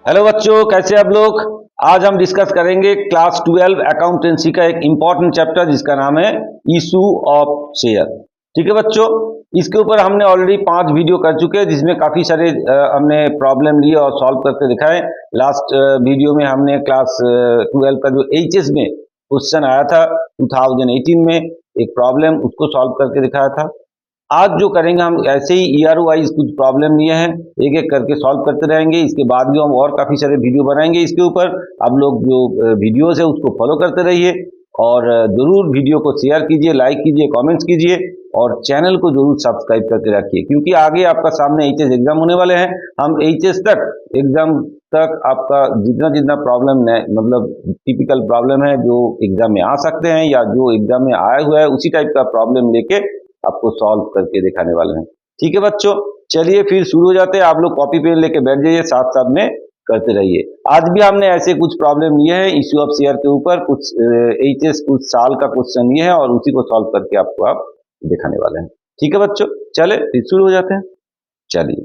Hello बच्चों, कैसे आप लोग। आज हम डिस्कस करेंगे क्लास 12 अकाउंटेंसी का एक इम्पॉर्टेंट चैप्टर जिसका नाम है इशू ऑफ शेयर। ठीक है बच्चों, इसके ऊपर हमने ऑलरेडी 5 वीडियो कर चुके हैं जिसमें काफ़ी सारे हमने प्रॉब्लम लिए और सॉल्व करके दिखाए। लास्ट वीडियो में हमने क्लास 12 का जो एचएस में क्वेश्चन आया था 2018 में एक प्रॉब्लम, उसको सॉल्व करके दिखाया था। आज जो करेंगे हम ऐसे ही ईयर वाइज कुछ प्रॉब्लम लिए हैं, एक एक करके सॉल्व करते रहेंगे। इसके बाद भी हम और काफ़ी सारे वीडियो बनाएंगे इसके ऊपर। आप लोग जो वीडियोस है उसको फॉलो करते रहिए और ज़रूर वीडियो को शेयर कीजिए, लाइक कीजिए, कमेंट्स कीजिए और चैनल को जरूर सब्सक्राइब करके रखिए, क्योंकि आगे आपका सामने एचएस एग्जाम होने वाले हैं। हम एचएस तक एग्जाम तक आपका जितना जितना प्रॉब्लम मतलब टिपिकल प्रॉब्लम है जो एग्जाम में आ सकते हैं या जो एग्जाम में आया हुआ है उसी टाइप का प्रॉब्लम लेके आपको सॉल्व करके दिखाने वाले हैं। ठीक है बच्चों, चलिए फिर शुरू हो जाते हैं। आप लोग कॉपी पेन लेके बैठ जाइए, साथ साथ में करते रहिए। आज भी हमने ऐसे कुछ प्रॉब्लम लिए हैं इश्यू ऑफ शेयर के ऊपर, कुछ एचएस कुछ साल का क्वेश्चन लिए हैं और उसी को सॉल्व करके आपको आप दिखाने वाले हैं। ठीक है बच्चों, चले फिर शुरू हो जाते हैं। चलिए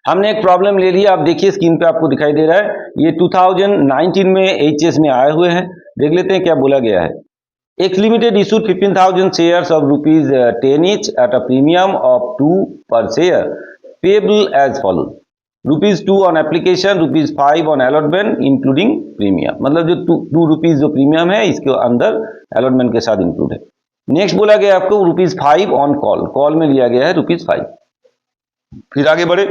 हमने एक प्रॉब्लम ले लिया, आप देखिए स्क्रीन पे आपको दिखाई दे रहा है। ये 2019 में एचएस में आए हुए हैं। देख लेते हैं क्या बोला गया है। X Limited issued 15,000 shares of rupees 10 each at a premium of 2 per share, payable as follows: rupees 2 on application, rupees 5 on allotment including premium। मतलब जो 2 रुपीज जो प्रीमियम है इसके अंदर allotment के साथ इंक्लूड है। नेक्स्ट बोला गया आपको रुपीज 5 ऑन कॉल, कॉल में लिया गया है रुपीज 5। फिर आगे बढ़े,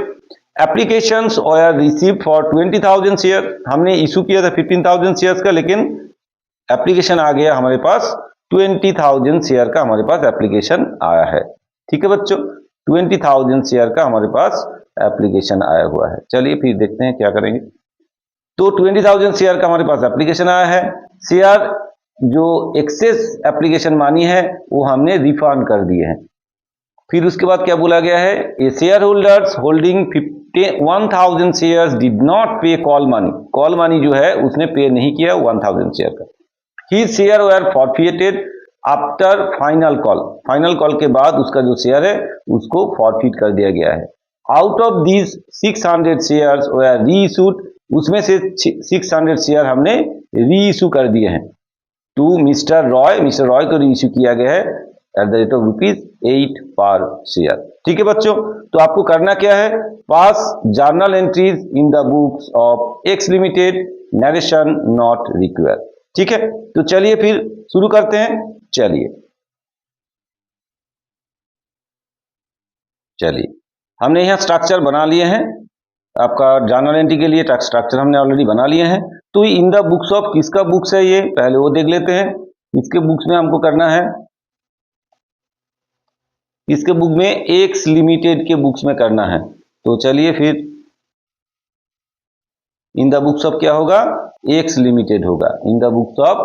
एप्लीकेशंस और रिसीव फॉर 20,000 शेयर। हमने इशू किया था 15,000 शेयर्स का, लेकिन एप्लीकेशन आ गया हमारे पास 20,000 शेयर का, हमारे पास एप्लीकेशन आया है। ठीक है बच्चों, 20,000 शेयर का हमारे पास एप्लीकेशन आया हुआ है। चलिए फिर देखते हैं क्या करेंगे। तो 20,000 शेयर का हमारे पास एप्लीकेशन आया है। शेयर जो एक्सेस एप्लीकेशन मानी है वो हमने रिफंड कर दिए हैं। फिर उसके बाद क्या बोला गया है, a shareholders holding 1,000 shares did not pay call money. Call money जो है उसने पे नहीं किया 1,000 शेयर का। His share were forfeited after final call। Final call के बाद उसका जो शेयर है उसको फॉरफिट कर दिया गया है। Out of these 600 shares were reissued। उसमें से 600 शेयर हमने रीइशू कर दिए हैं to Mister Roy. Mister Roy को रीइशू किया गया है एट द रेट ऑफ ₹8 पर शेयर। ठीक है बच्चों, तो आपको करना क्या है, पास journal entries in the books of x limited, narration not required. ठीक है, तो चलिए फिर शुरू करते हैं। चलिए हमने यहाँ स्ट्रक्चर बना लिए हैं। आपका जर्नल एंट्री के लिए स्ट्रक्चर हमने ऑलरेडी बना लिए हैं। तो इन द बुक्स ऑफ किसका बुक्स है ये, पहले वो देख लेते हैं। इसके बुक्स में हमको करना है, इसके बुक में एक्स लिमिटेड के बुक्स में करना है। तो चलिए फिर इन द बुक्स ऑफ क्या होगा, एक्स लिमिटेड होगा। In the books of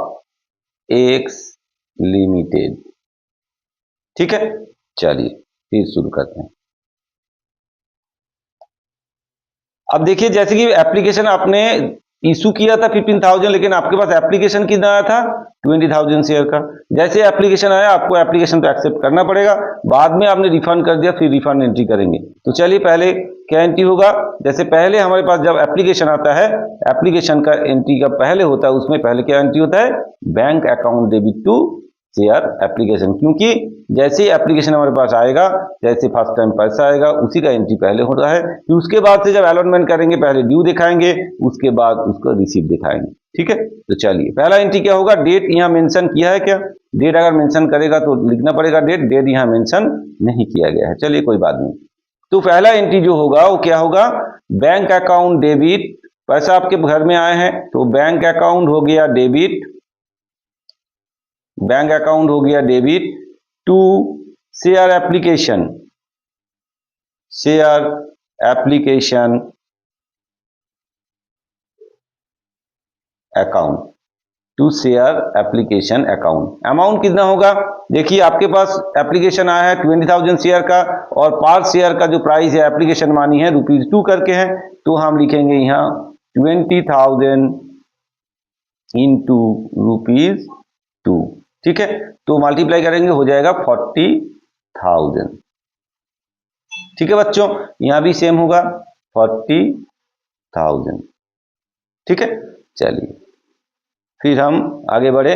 x limited. ठीक है, चलिए फिर शुरू करते हैं। अब देखिए, जैसे कि एप्लीकेशन आपने इशू किया था 15,000, लेकिन आपके पास एप्लीकेशन कितना आया था 20,000 शेयर का। जैसे एप्लीकेशन आया आपको एप्लीकेशन तो एक्सेप्ट करना पड़ेगा। बाद में आपने रिफंड कर दिया, फिर रिफंड एंट्री करेंगे। तो चलिए पहले क्या एंट्री होगा, जैसे पहले हमारे पास जब एप्लीकेशन आता है, एप्लीकेशन का एंट्री का पहले होता है, उसमें पहले क्या एंट्री होता है, bank account debit to share application. क्योंकि जैसे ही एप्लीकेशन हमारे पास आएगा, जैसे फर्स्ट टाइम पैसा आएगा उसी का एंट्री पहले होता है। फिर उसके बाद से जब अलॉटमेंट करेंगे पहले ड्यू दिखाएंगे, उसके बाद उसको रिसीव दिखाएंगे। ठीक है, तो चलिए पहला एंट्री क्या होगा, डेट यहाँ मेंशन किया है क्या, डेट अगर मेंशन करेगा तो लिखना पड़ेगा डेट। डेट यहाँ मेंशन नहीं किया गया है, चलिए कोई बात नहीं। तो पहला एंट्री जो होगा वो क्या होगा, बैंक अकाउंट डेबिट। पैसा आपके घर में आए हैं तो बैंक अकाउंट हो गया डेबिट, बैंक अकाउंट हो गया debit to share application, share application account, to share application account. Amount कितना होगा, देखिए आपके पास एप्लीकेशन आया है 20,000 शेयर का और पर शेयर का जो प्राइस है एप्लीकेशन मानी है ₹2 करके है। तो हम लिखेंगे यहाँ 20,000 इंटू ₹2। ठीक है, तो मल्टीप्लाई करेंगे हो जाएगा 40,000। ठीक है बच्चों, यहां भी सेम होगा 40,000। 1000। ठीक है, चलिए फिर हम आगे बढ़े।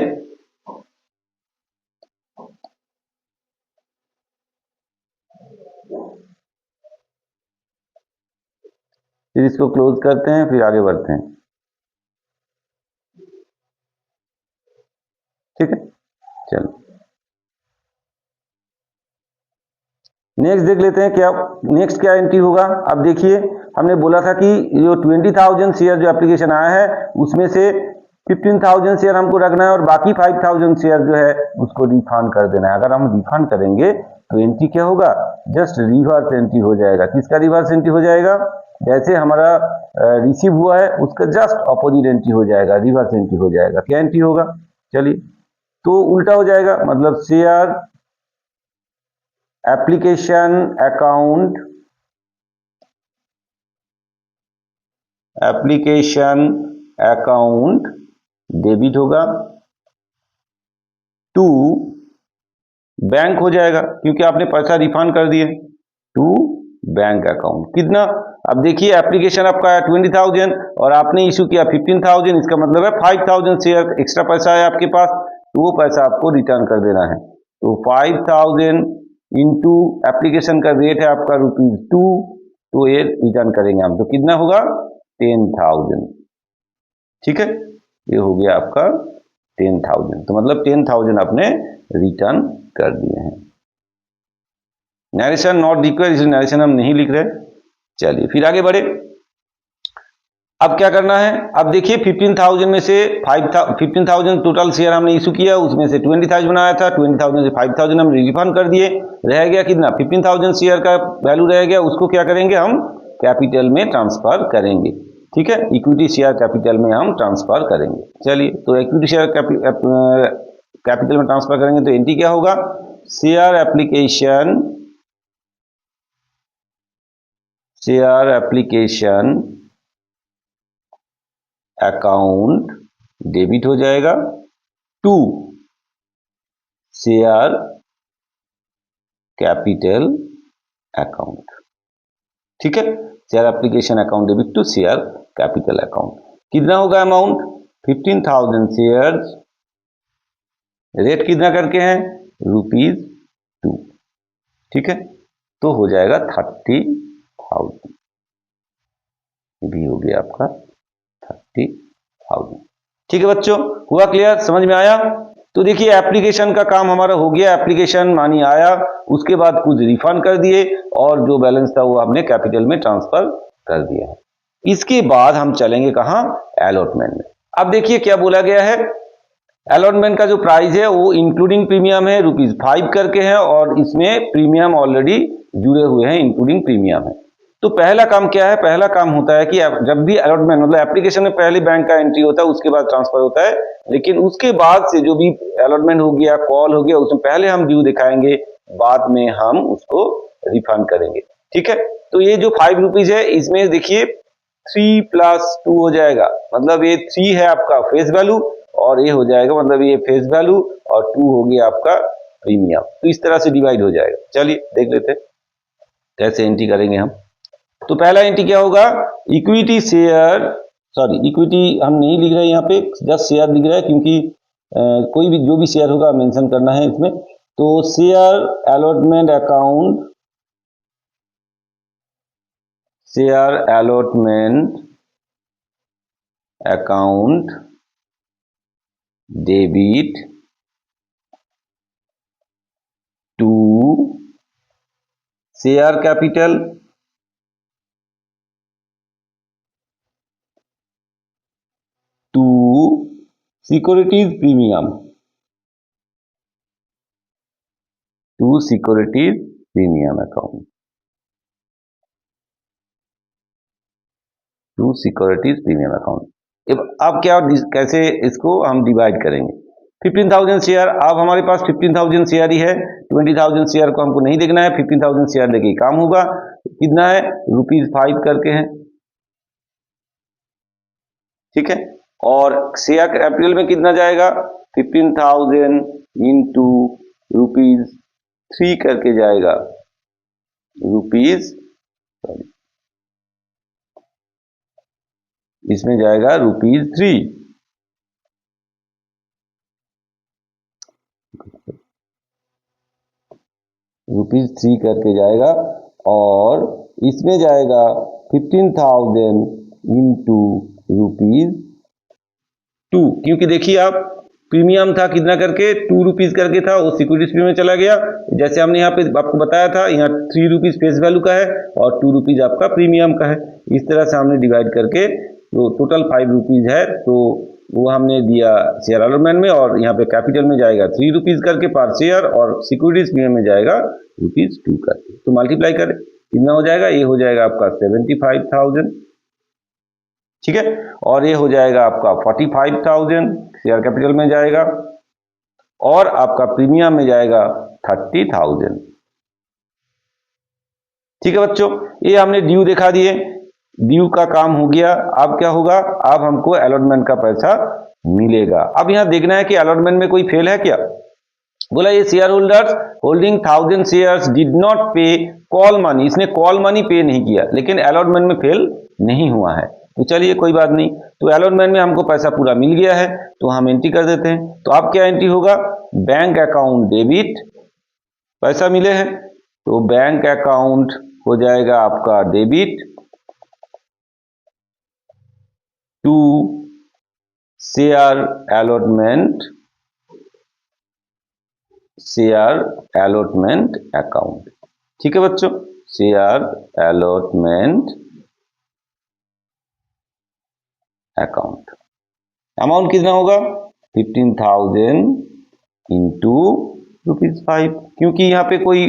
फिर इसको क्लोज करते हैं, फिर आगे बढ़ते हैं। ठीक है, चलो नेक्स्ट देख लेते हैं क्या नेक्स्ट क्या एंट्री होगा। अब देखिए हमने बोला था कि जो 20,000 शेयर जो एप्लीकेशन आया है उसमें से 15,000 शेयर हमको रखना है और बाकी 5,000 शेयर जो है उसको रिफंड कर देना है। अगर हम रिफंड करेंगे तो एंट्री क्या होगा, जस्ट रिवर्स एंट्री हो जाएगा। किसका रिवर्स एंट्री हो जाएगा, जैसे हमारा रिसीव हुआ है उसका जस्ट अपोजिट एंट्री हो जाएगा, रिवर्स एंट्री हो जाएगा। क्या एंट्री होगा, चलिए तो उल्टा हो जाएगा, मतलब शेयर एप्लीकेशन अकाउंट डेबिट होगा टू बैंक हो जाएगा, क्योंकि आपने पैसा रिफंड कर दिए, टू बैंक अकाउंट। कितना, अब देखिए एप्लीकेशन आपका है 20,000 और आपने इशू किया 15,000, इसका मतलब है 5,000 शेयर एक्स्ट्रा पैसा है आपके पास, तो वो पैसा आपको रिटर्न कर देना है। तो 5,000 इंटू एप्लीकेशन का रेट है आपका ₹2, तो ये रिटर्न करेंगे हम, तो कितना होगा 10,000। ठीक है, ये हो गया आपका 10,000, तो मतलब 10,000 आपने रिटर्न कर दिए हैं। नरेशन नॉट रिक्वायर्ड, इसलिए नरेशन हम नहीं लिख रहे। चलिए फिर आगे बढ़े। अब क्या करना है, अब देखिए 15,000 में से 15,000 टोटल शेयर हमने इशू किया, उसमें से 20,000 बनाया था, 20,000 से 5,000 हम रिफंड कर दिए। रह गया कितना, 15,000 शेयर का वैल्यू रह गया, उसको क्या करेंगे हम कैपिटल में ट्रांसफर करेंगे। ठीक है, इक्विटी शेयर कैपिटल में हम ट्रांसफर करेंगे। चलिए तो इक्विटी शेयर कैपिटल में ट्रांसफर करेंगे तो एंट्री क्या होगा, शेयर एप्लीकेशन अकाउंट डेबिट हो जाएगा टू शेयर कैपिटल अकाउंट। ठीक है, share application account debit to share capital account. कितना होगा अमाउंट, 15,000 शेयर्स, रेट कितना करके हैं ₹2। ठीक है, तो हो जाएगा 30,000, भी हो गया आपका 30,000। ठीक है बच्चों, हुआ क्लियर, समझ में आया। तो देखिए एप्लीकेशन का काम हमारा हो गया, एप्लीकेशन मानी आया, उसके बाद कुछ रिफंड कर दिए और जो बैलेंस था वो हमने कैपिटल में ट्रांसफर कर दिया है। इसके बाद हम चलेंगे कहां, अलॉटमेंट में। अब देखिए क्या बोला गया है, अलॉटमेंट का जो प्राइस है वो इंक्लूडिंग प्रीमियम है ₹5 करके है, और इसमें प्रीमियम ऑलरेडी जुड़े हुए हैं, इंक्लूडिंग प्रीमियम है। तो पहला काम क्या है, पहला काम होता है कि जब भी अलॉटमेंट मतलब एप्लीकेशन में पहले बैंक का एंट्री होता है, उसके बाद ट्रांसफर होता है, लेकिन उसके बाद से जो भी अलॉटमेंट हो गया, कॉल हो गया, उसमें पहले हम ड्यू दिखाएंगे, बाद में हम उसको रिफंड करेंगे। ठीक है, तो ये जो ₹5 है इसमें देखिए 3 + 2 हो जाएगा, मतलब ये 3 है आपका फेस वैल्यू और ये हो जाएगा, मतलब ये फेस वैल्यू और 2 हो गया आपका प्रीमियम। तो इस तरह से डिवाइड हो जाएगा। चलिए देख लेते हैं कैसे एंट्री करेंगे हम। तो पहला एंट्री क्या होगा, इक्विटी शेयर, सॉरी इक्विटी हम नहीं लिख रहे हैं यहाँ पे, जस्ट शेयर लिख रहा है, क्योंकि कोई भी जो भी शेयर होगा मेंशन करना है इसमें। तो share allotment account debit to share capital to securities premium account अब क्या कैसे इसको हम डिवाइड करेंगे, 15,000 शेयर, अब हमारे पास 15,000 शेयर ही है, 20,000 शेयर को हमको नहीं देखना है, 15,000 शेयर लेके काम होगा। कितना है, ₹5 करके है। ठीक है, और शेयर कैपिटल में कितना जाएगा, 15,000 इंटू ₹3 करके जाएगा, रुपीज इसमें जाएगा ₹3, ₹3 करके जाएगा, और इसमें जाएगा 15,000 इंटू ₹2, क्योंकि देखिए आप प्रीमियम था कितना करके, ₹2 करके था, वो सिक्योरिटी स्कीम में चला गया। जैसे हमने यहाँ पे आपको बताया था, यहाँ ₹3 फेस वैल्यू का है और ₹2 आपका प्रीमियम का है। इस तरह से हमने डिवाइड करके तो टोटल ₹5 है, तो वो हमने दिया शेयर अलॉटमेंट में, और यहाँ पे कैपिटल में जाएगा ₹3 करके पर शेयर, और सिक्योरिटी स्कीम में जाएगा ₹2 करके। तो मल्टीप्लाई करें कितना हो जाएगा, ये हो जाएगा आपका 75,000, ठीक है, और ये हो जाएगा आपका 45,000 शेयर कैपिटल में जाएगा, और आपका प्रीमियम में जाएगा 30,000। ठीक है बच्चों, ये हमने ड्यू दिखा दिए, ड्यू का काम हो गया। अब क्या होगा, अब हमको अलॉटमेंट का पैसा मिलेगा। अब यहां देखना है कि अलॉटमेंट में कोई फेल है क्या। बोला ये share holders holding 1000 shares did not pay call money, इसने कॉल मनी पे नहीं किया, लेकिन अलॉटमेंट में फेल नहीं हुआ है। तो चलिए कोई बात नहीं, तो अलॉटमेंट में हमको पैसा पूरा मिल गया है, तो हम एंट्री कर देते हैं। तो अब क्या एंट्री होगा, बैंक अकाउंट डेबिट, पैसा मिले हैं तो बैंक अकाउंट हो जाएगा आपका debit to share allotment account. ठीक है बच्चों, शेयर अलॉटमेंट अकाउंट। अमाउंट कितना होगा, 15,000 इंटू ₹5, क्योंकि यहाँ पे कोई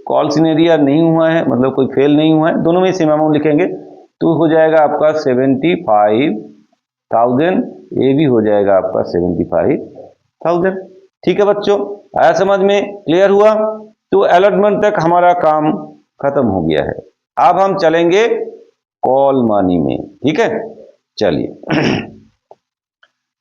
कॉल सिनेरियो नहीं हुआ है, मतलब कोई फेल नहीं हुआ है, दोनों में सेम अमाउंट लिखेंगे, तो हो जाएगा आपका 75,000, ये भी हो जाएगा आपका 75,000। ठीक है बच्चों, आया समझ में, क्लियर हुआ। तो अलॉटमेंट तक हमारा काम खत्म हो गया है। अब हम चलेंगे कॉल मनी में, ठीक है, चलिए।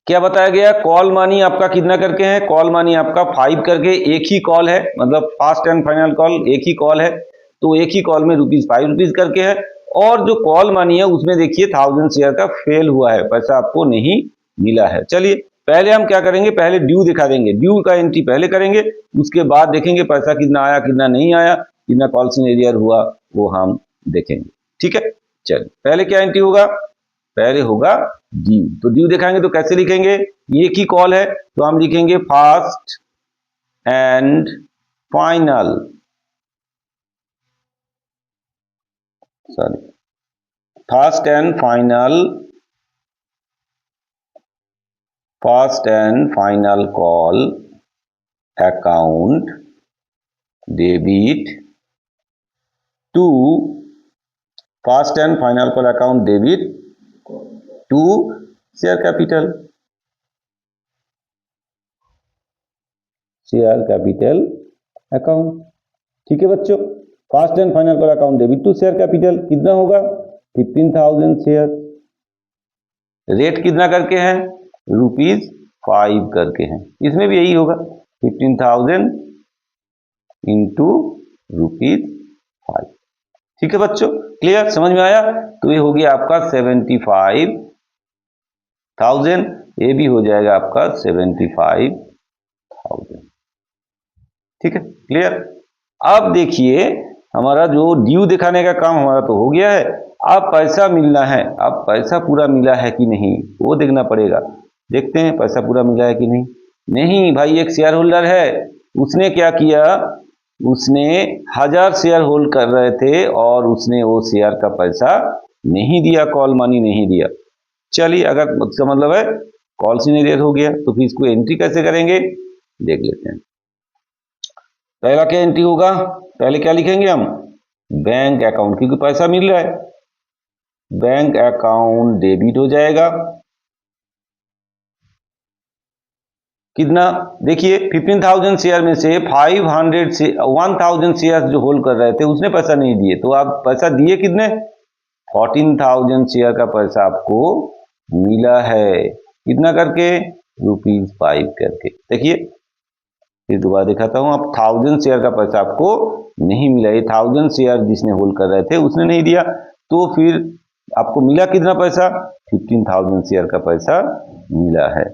क्या बताया गया, कॉल मनी आपका कितना करके है, कॉल मनी आपका 5 करके, एक ही कॉल है, मतलब फर्स्ट एंड फाइनल कॉल एक ही कॉल है, तो एक ही कॉल में ₹5 करके है। और जो कॉल मनी है उसमें देखिए 1000 शेयर का फेल हुआ है, पैसा आपको नहीं मिला है। चलिए पहले हम क्या करेंगे, पहले ड्यू दिखा देंगे, ड्यू का एंट्री पहले करेंगे, उसके बाद देखेंगे पैसा कितना आया कितना नहीं आया, कितना कॉल सिनेरियर हुआ वो हम देखेंगे। ठीक है, चलिए पहले क्या एंट्री होगा, पहले होगा ड्यू। तो ड्यू दिखाएंगे तो कैसे लिखेंगे, एक ही कॉल है तो हम लिखेंगे first and final, sorry first and final call account debit to first and final call account debit to share capital account. ठीक है बच्चों, first and final call account debit to share capital कितना होगा, 15,000 share, rate कितना करके है, ₹5 करके है, इसमें भी यही होगा 15,000 इंटू ₹5। ठीक है बच्चों, क्लियर, समझ में आया। तो ये हो गया आपका 75,000, ये भी हो जाएगा आपका 75,000। ठीक है, क्लियर। अब देखिए हमारा जो ड्यू दिखाने का काम हमारा तो हो गया है, अब पैसा मिलना है, अब पैसा पूरा मिला है कि नहीं वो देखना पड़ेगा। देखते हैं पैसा पूरा मिला है कि नहीं। नहीं भाई, एक शेयर होल्डर है, उसने क्या किया, उसने 1000 शेयर होल्ड कर रहे थे और उसने वो शेयर का पैसा नहीं दिया, कॉल मनी नहीं दिया। चलिए अगर उसका मतलब है कॉल सिनेरियर हो गया, तो फिर इसको एंट्री कैसे करेंगे देख लेते हैं। पहला क्या एंट्री होगा, पहले क्या लिखेंगे हम, बैंक अकाउंट, क्योंकि पैसा मिल रहा है, बैंक अकाउंट डेबिट हो जाएगा कितना, देखिए 15,000 शेयर में से 500 से 1000 शेयर जो होल्ड कर रहे थे उसने पैसा नहीं दिए, तो आप पैसा दिए कितने, 14,000 शेयर का पैसा आपको मिला है, कितना करके, ₹5 करके। देखिए फिर दोबारा दिखाता हूं, अब 1000 शेयर का पैसा आपको नहीं मिला, ये 1000 शेयर जिसने होल्ड कर रहे थे उसने नहीं दिया, तो फिर आपको मिला कितना पैसा, 15,000 शेयर का पैसा मिला है,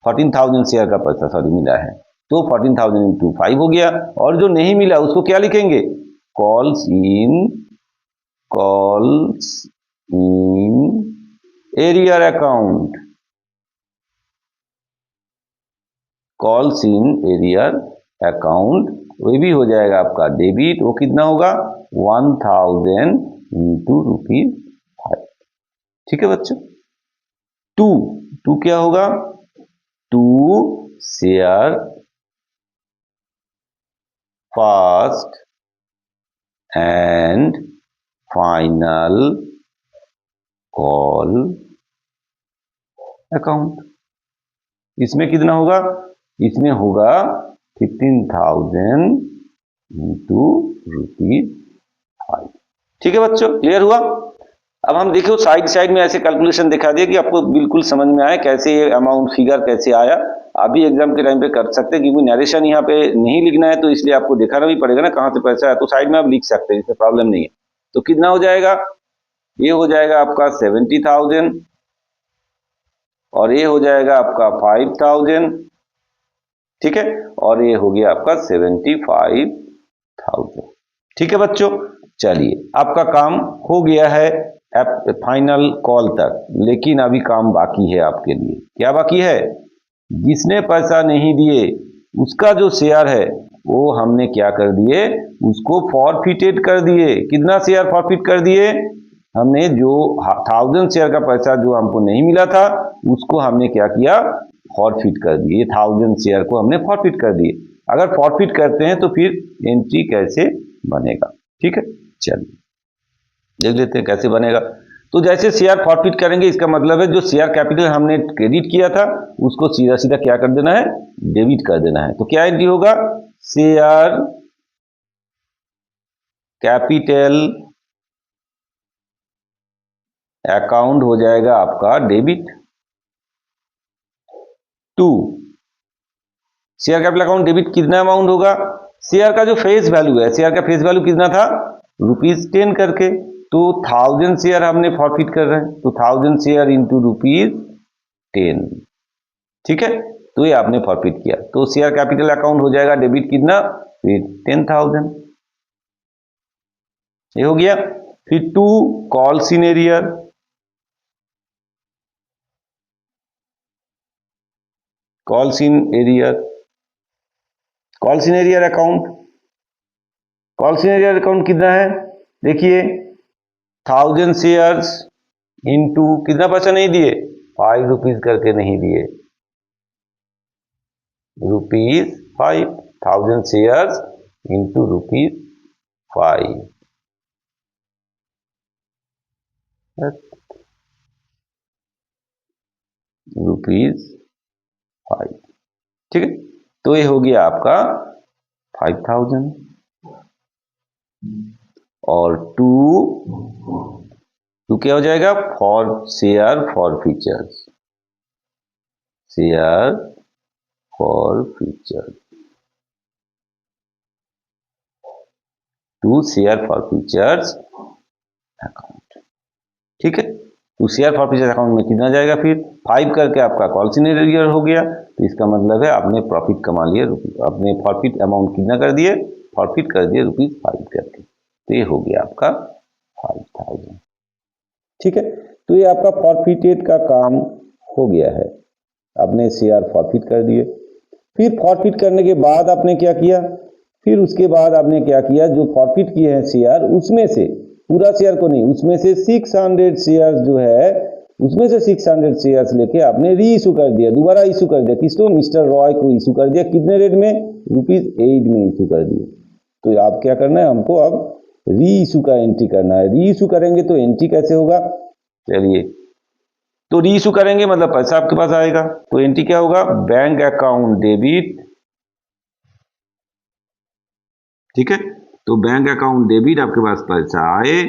14,000 शेयर का पैसा सॉरी मिला है। तो 14,000 इंटू 5 हो गया। और जो नहीं मिला उसको क्या लिखेंगे, calls in arrear account, calls in arrear account, वो भी हो जाएगा आपका डेबिट। वो कितना होगा, 1,000 इंटू ₹5। ठीक है बच्चों। टू क्या होगा, to share first and final call account. इसमें कितना होगा, इसमें होगा 15,000 इंटू ₹5। ठीक है बच्चों, क्लियर हुआ। अब हम देखो साइड में ऐसे कैलकुलेशन दिखा दिया कि आपको बिल्कुल समझ में आए कैसे ये अमाउंट फिगर कैसे आया। आप भी एग्जाम के टाइम पे कर सकते हैं, क्योंकि नरेशन यहाँ पे नहीं लिखना है तो इसलिए आपको दिखाना भी पड़ेगा ना कहाँ से पैसा है, तो साइड में आप लिख सकते हैं, इसमें प्रॉब्लम नहीं है। तो कितना हो जाएगा, ये हो जाएगा आपका 70,000 और ये हो जाएगा आपका 5,000। ठीक है, और ये हो गया आपका 75,000। ठीक है बच्चों, चलिए आपका काम हो गया है फाइनल कॉल तक, लेकिन अभी काम बाकी है आपके लिए। क्या बाकी है, जिसने पैसा नहीं दिए उसका जो शेयर है वो हमने क्या कर दिए, उसको फॉरफिटेड कर दिए। कितना शेयर फॉरफिट कर दिए, हमने जो 1,000 शेयर का पैसा जो हमको नहीं मिला था उसको हमने क्या किया, फॉरफिट कर दिए। 1,000 शेयर को हमने फॉरफिट कर दिए। अगर फॉरफिट करते हैं तो फिर एंट्री कैसे बनेगा, ठीक है, चलिए देख लेते हैं कैसे बनेगा। तो जैसे शेयर फॉरफिट करेंगे, इसका मतलब है जो शेयर कैपिटल हमने क्रेडिट किया था उसको सीधा सीधा क्या कर देना है, डेबिट कर देना है। तो क्या एंट्री होगा, शेयर कैपिटल अकाउंट हो जाएगा आपका debit. To share capital account debit कितना अमाउंट होगा, शेयर का जो फेस वैल्यू है, शेयर का फेस वैल्यू कितना था, ₹10 करके। तो 1,000 शेयर हमने फॉरफिट कर रहे हैं, तो 1,000 शेयर इंटू ₹10। ठीक है, तो ये आपने फॉरफिट किया, तो शेयर कैपिटल अकाउंट हो जाएगा डेबिट कितना, फिर 10,000। ये हो गया। फिर to calls in arrear, calls in arrear, calls in arrear account, calls in arrear account कितना है, देखिए 1,000 शेयर्स इंटू कितना पैसा नहीं दिए, ₹5 करके नहीं दिए, ₹5, 1,000 शेयर्स इंटू ₹5। ₹5, ठीक है। तो ये हो गया आपका 5,000 और टू क्या हो जाएगा, for share forfeiture, share forfeiture, to share forfeiture account. ठीक है, तो शेयर फॉर फीचर्स अकाउंट में कितना जाएगा, फिर 5 करके आपका कॉल्स इन एरियर हो गया। तो इसका मतलब है आपने प्रॉफिट कमा लिया, अपने प्रॉफिट अमाउंट कितना कर दिए, प्रॉफिट कर दिए ₹5 करके। तो ये हो गया आपका 5,000। ठीक है, तो ये आपका फॉरफिटेड का काम हो गया है, आपने शेयर फॉरफिट कर दिए। फिर फॉरफिट करने के बाद आपने क्या किया, फिर उसके बाद आपने क्या किया, जो फॉरफिट किए हैं शेयर उसमें से पूरा शेयर को नहीं, उसमें से 600 शेयर्स जो है, उसमें से 600 शेयर्स लेके आपने री इशू कर दिया, दोबारा इशू कर दिया। किसको, मिस्टर रॉय को इशू कर दिया। कितने रेट में, ₹8 में इशू कर दिए। तो आप क्या करना है, हमको अब री इशू का एंट्री करना है। री इशू करेंगे तो एंट्री कैसे होगा, चलिए, तो री इशू करेंगे मतलब पैसा आपके पास आएगा। तो एंट्री क्या होगा, बैंक अकाउंट डेबिट, ठीक है, तो बैंक अकाउंट डेबिट आपके पास पैसा आए।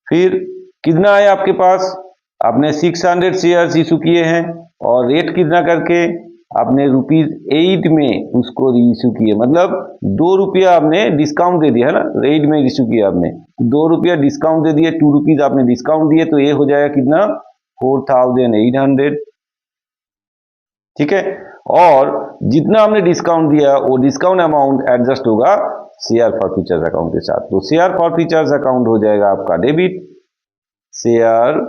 फिर कितना आया आपके पास, आपने 600 शेयर्स इशू किए हैं और रेट कितना करके आपने ₹8 में उसको रीइश्यू किए, मतलब ₹2 आपने डिस्काउंट दे दिया है ना, 8 में इश्यू किया आपने, ₹2 डिस्काउंट दे दिए, ₹2 आपने डिस्काउंट दिए, तो ये हो जाएगा कितना, 4800। ठीक है, और जितना हमने डिस्काउंट दिया वो डिस्काउंट अमाउंट एडजस्ट होगा शेयर फॉरफीचर्स अकाउंट के साथ, तो शेयर फॉरफीचर्स अकाउंट हो जाएगा आपका डेबिट, शेयर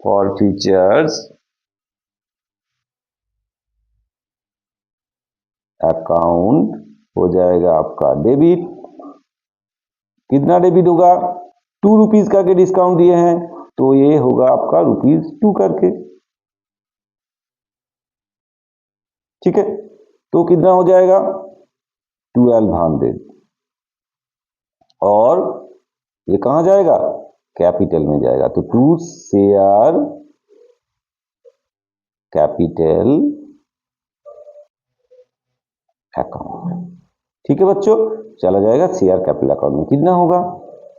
फॉरफीचर्स अकाउंट हो जाएगा आपका डेबिट। कितना डेबिट होगा, ₹2 करके डिस्काउंट दिए हैं, तो ये होगा आपका ₹2 करके। ठीक है, तो कितना हो जाएगा 1200, और ये कहां जाएगा, कैपिटल में जाएगा, तो टू शेयर कैपिटल अकाउंट। ठीक है बच्चों, चला जाएगा शेयर कैपिटल अकाउंट में, कितना होगा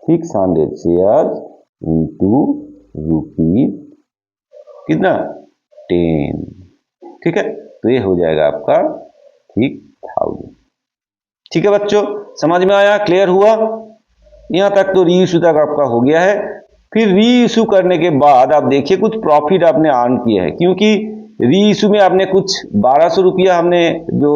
600 शेयर इंटू ₹, कितना 10। ठीक है, तो ये हो जाएगा आपका 3000। ठीक है बच्चों, समझ में आया, क्लियर हुआ, यहां तक तो रीइश्यू तक आपका हो गया है। फिर रीइश्यू करने के बाद आप देखिए कुछ प्रॉफिट आपने अर्न किया है, क्योंकि रीइश्यू में आपने कुछ 1200 रुपया हमने जो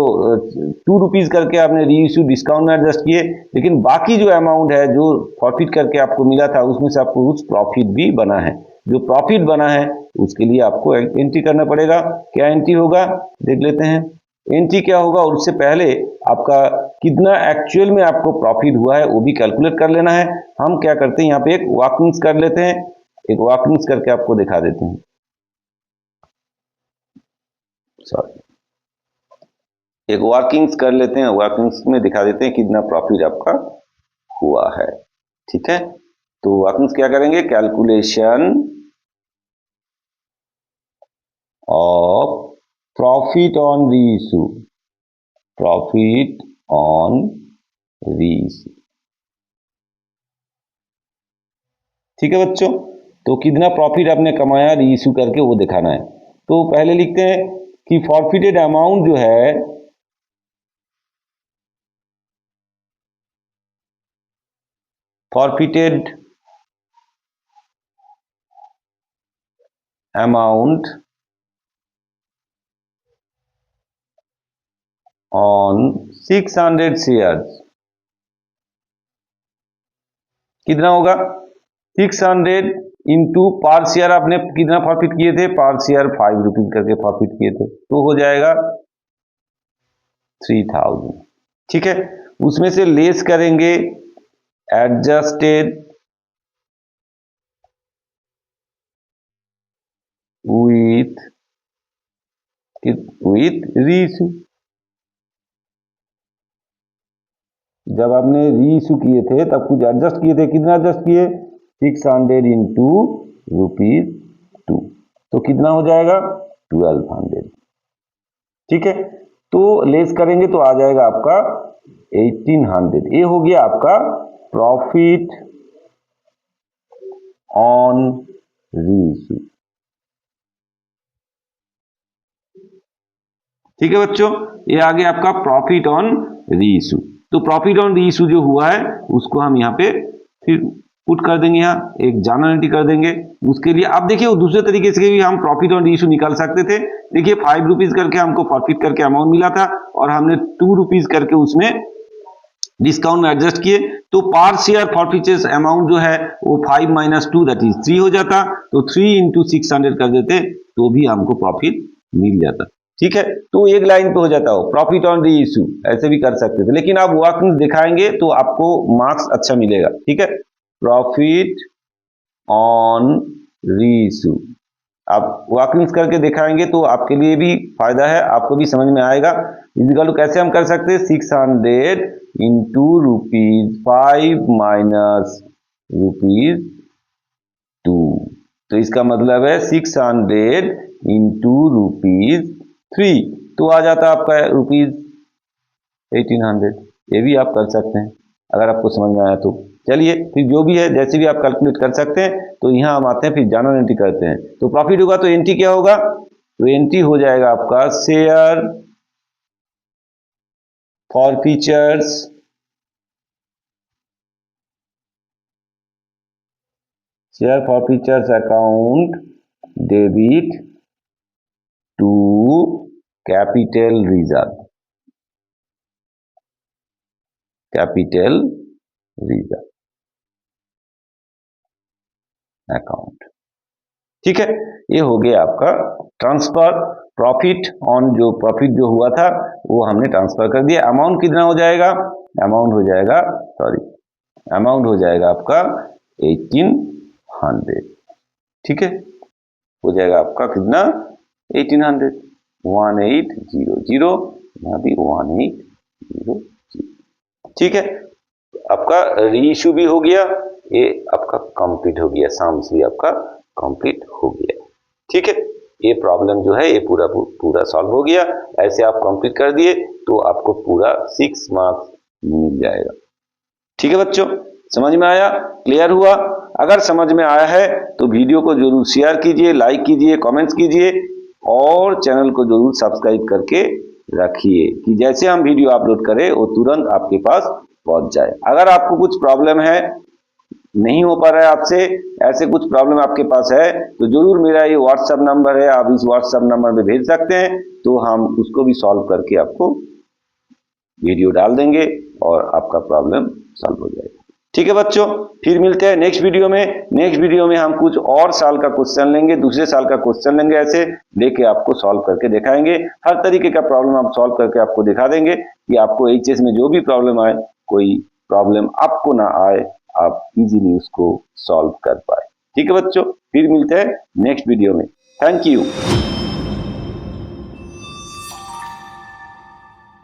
₹2 करके आपने रीइश्यू डिस्काउंट में एडजस्ट किए, लेकिन बाकी जो अमाउंट है जो प्रॉफिट करके आपको मिला था उसमें से आपको कुछ प्रॉफिट भी बना है। जो प्रॉफिट बना है उसके लिए आपको एंट्री करना पड़ेगा। क्या एंट्री होगा देख लेते हैं। एंट्री क्या होगा, और उससे पहले आपका कितना एक्चुअल में आपको प्रॉफिट हुआ है वो भी कैलकुलेट कर लेना है। हम क्या करते हैं, यहाँ पे एक वर्किंग्स कर लेते हैं, एक वर्किंग्स करके आपको दिखा देते हैं। सॉरी, एक वर्किंग्स कर लेते हैं, वर्किंग्स में दिखा देते हैं कितना प्रॉफिट आपका हुआ है। ठीक है, तो वर्किंग्स क्या करेंगे, calculation of profit on reissue, profit on reissue. ठीक है बच्चों, तो कितना प्रॉफिट आपने कमाया रीइश्यू करके वो दिखाना है। तो पहले लिखते हैं कि फॉरफिटेड अमाउंट जो है, फॉरफिटेड अमाउंट ऑन 600 शेयर्स, कितना होगा 600 इंटू पर शेयर आपने कितना प्रॉफिट किए थे, पर शेयर ₹5 करके प्रॉफिट किए थे, तो हो जाएगा 3000। ठीक है, उसमें से लेस करेंगे एडजस्टेड विथ रीइश्यू। जब आपने रीइश्यू किए थे तब कुछ एडजस्ट किए थे, कितना एडजस्ट किए 600 इंटू ₹2, तो कितना हो जाएगा 1200। ठीक है, तो लेस करेंगे तो आ जाएगा आपका 1800। ये हो गया आपका प्रॉफिट ऑन रीइश्यू। ठीक है बच्चों, ये आ गया आपका प्रॉफिट ऑन रीइश्यू। तो प्रॉफिट ऑन रीइश्यू जो हुआ है उसको हम यहाँ पे फिर पुट कर देंगे, यहाँ एक जर्नल एंट्री कर देंगे। उसके लिए आप देखिए दूसरे तरीके से भी हम प्रॉफिट ऑन रीइश्यू निकाल सकते थे। देखिए ₹5 करके हमको प्रॉफिट करके अमाउंट मिला था, और हमने ₹2 करके उसमें डिस्काउंट में एडजस्ट किए, तो पर शेयर फॉरफीचर्स अमाउंट जो है वो 5 - 2 दैट इज 3 हो जाता, तो 3 इंटू 600 कर देते तो भी हमको प्रॉफिट मिल जाता। ठीक है, तो एक लाइन पे हो जाता हो प्रॉफिट ऑन रीइश्यू, ऐसे भी कर सकते थे, लेकिन आप वर्किंग दिखाएंगे तो आपको मार्क्स अच्छा मिलेगा। ठीक है, प्रॉफिट ऑन रीइश्यू आप वर्किंग्स करके दिखाएंगे तो आपके लिए भी फायदा है, आपको भी समझ में आएगा। इक्वल कैसे हम कर सकते हैं, 600 इंटू ₹5 - ₹2, तो इसका मतलब है 600 इंटू ₹3, तो आ जाता आपका ₹1800। ये भी आप कर सकते हैं अगर आपको समझ में आया तो। चलिए फिर जो भी है जैसे भी आप कैलकुलेट कर सकते हैं, तो यहाँ हम आते हैं फिर जर्नल एंट्री करते हैं। तो प्रॉफिट होगा तो एंट्री क्या होगा, 20 हो जाएगा आपका share forfeiture, share forfeiture account debit to capital reserve, capital reserve account. ठीक है, ये हो गया आपका ट्रांसफर प्रॉफिट ऑन, जो प्रॉफिट जो हुआ था वो हमने ट्रांसफर कर दिया। अमाउंट कितना हो जाएगा, अमाउंट हो जाएगा, सॉरी, अमाउंट हो जाएगा आपका 1800। ठीक है, हो जाएगा आपका कितना, 1800, 1800, यहाँ भी 1800। ठीक है, आपका रीइश्यू भी हो गया, ये आपका कंप्लीट हो गया, सम्स भी आपका कंप्लीट हो गया। ठीक है, ये प्रॉब्लम जो है ये पूरा सॉल्व हो गया। ऐसे आप कंप्लीट कर दिए तो आपको पूरा 6 मार्क्स मिल जाएगा। ठीक है बच्चों, समझ में आया, क्लियर हुआ? अगर समझ में आया है तो वीडियो को जरूर शेयर कीजिए, लाइक कीजिए, कमेंट्स कीजिए और चैनल को जरूर सब्सक्राइब करके रखिए कि जैसे हम वीडियो अपलोड करें वो तुरंत आपके पास पहुंच जाए। अगर आपको कुछ प्रॉब्लम है, नहीं हो पा रहा है आपसे, ऐसे कुछ प्रॉब्लम आपके पास है तो जरूर मेरा ये व्हाट्सएप नंबर है, आप इस व्हाट्सएप नंबर पे भेज सकते हैं, तो हम उसको भी सॉल्व करके आपको वीडियो डाल देंगे और आपका प्रॉब्लम सॉल्व हो जाएगा। ठीक है बच्चों, फिर मिलते हैं नेक्स्ट वीडियो में। नेक्स्ट वीडियो में हम कुछ और साल का क्वेश्चन लेंगे, दूसरे साल का क्वेश्चन लेंगे, ऐसे लेके आपको सॉल्व करके दिखाएंगे। हर तरीके का प्रॉब्लम हम सॉल्व करके आपको दिखा देंगे कि आपको एचएस में जो भी प्रॉब्लम आए, कोई प्रॉब्लम आपको ना आए, आप इजीली उसको सॉल्व कर पाए। ठीक है बच्चों, फिर मिलते हैं नेक्स्ट वीडियो में। Thank you.